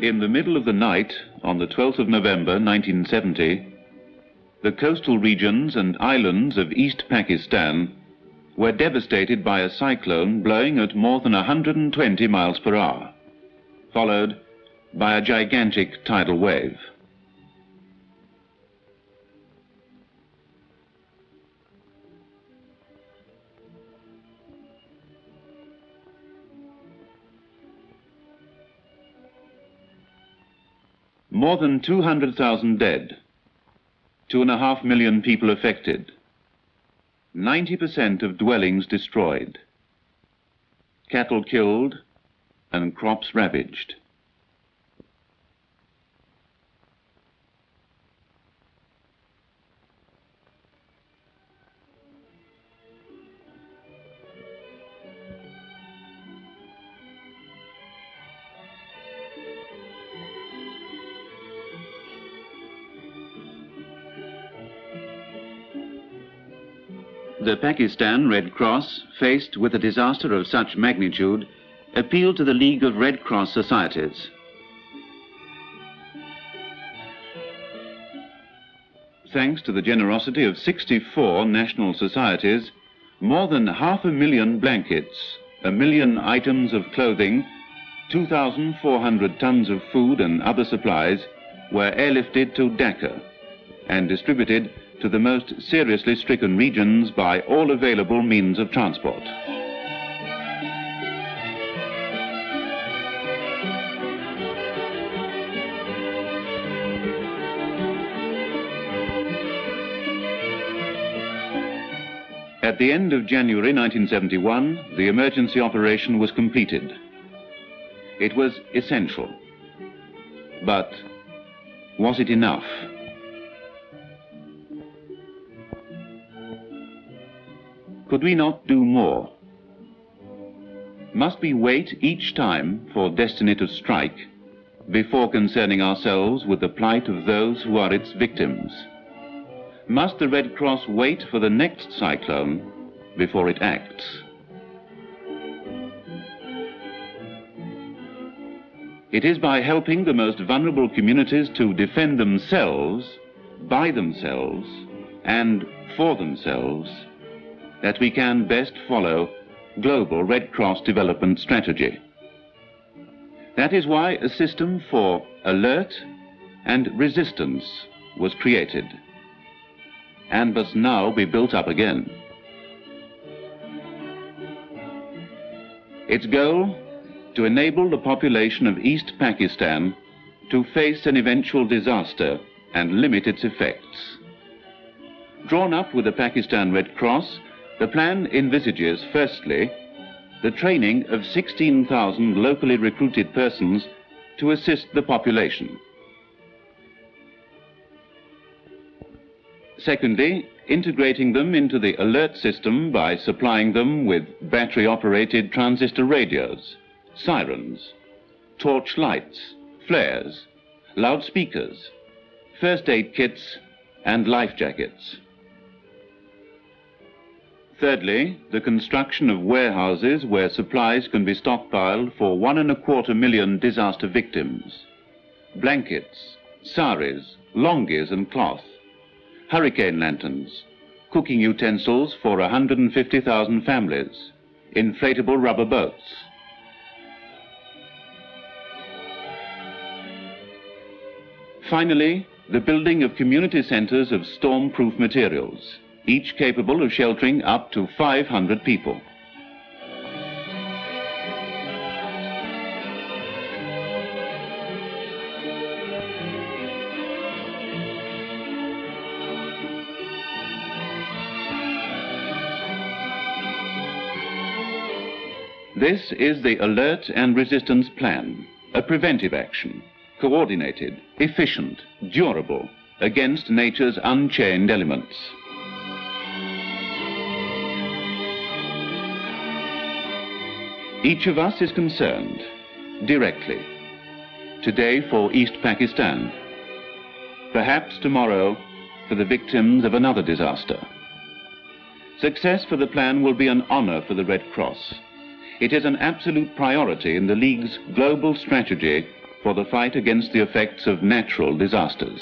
In the middle of the night, on the 12th of November 1970, the coastal regions and islands of East Pakistan were devastated by a cyclone blowing at more than 120 miles per hour, followed by a gigantic tidal wave. More than 200,000 dead, 2.5 million people affected, 90% of dwellings destroyed, cattle killed and crops ravaged. The Pakistan Red Cross, faced with a disaster of such magnitude, appealed to the League of Red Cross Societies. Thanks to the generosity of 64 national societies, more than 500,000 blankets, 1 million items of clothing, 2,400 tons of food and other supplies were airlifted to Dhaka and distributed to the most seriously stricken regions by all available means of transport. At the end of January 1971, the emergency operation was completed. It was essential. But was it enough? Could we not do more? Must we wait each time for destiny to strike before concerning ourselves with the plight of those who are its victims? Must the Red Cross wait for the next cyclone before it acts? It is by helping the most vulnerable communities to defend themselves, by themselves, and for themselves that we can best follow global Red Cross development strategy. That is why a system for alert and resistance was created and must now be built up again. Its goal, to enable the population of East Pakistan to face an eventual disaster and limit its effects. Drawn up with the Pakistan Red Cross, the plan envisages, firstly, the training of 16,000 locally recruited persons to assist the population. Secondly, integrating them into the alert system by supplying them with battery-operated transistor radios, sirens, torch lights, flares, loudspeakers, first aid kits, and life jackets. Thirdly, the construction of warehouses where supplies can be stockpiled for 1.25 million disaster victims. Blankets, saris, longis and cloth, hurricane lanterns, cooking utensils for 150,000 families, inflatable rubber boats. Finally, the building of community centers of storm-proof materials, each capable of sheltering up to 500 people. This is the Alert and Resistance Plan, a preventive action, coordinated, efficient, durable, against nature's unchained elements. Each of us is concerned, directly. Today for East Pakistan, perhaps tomorrow for the victims of another disaster. Success for the plan will be an honor for the Red Cross. It is an absolute priority in the League's global strategy for the fight against the effects of natural disasters.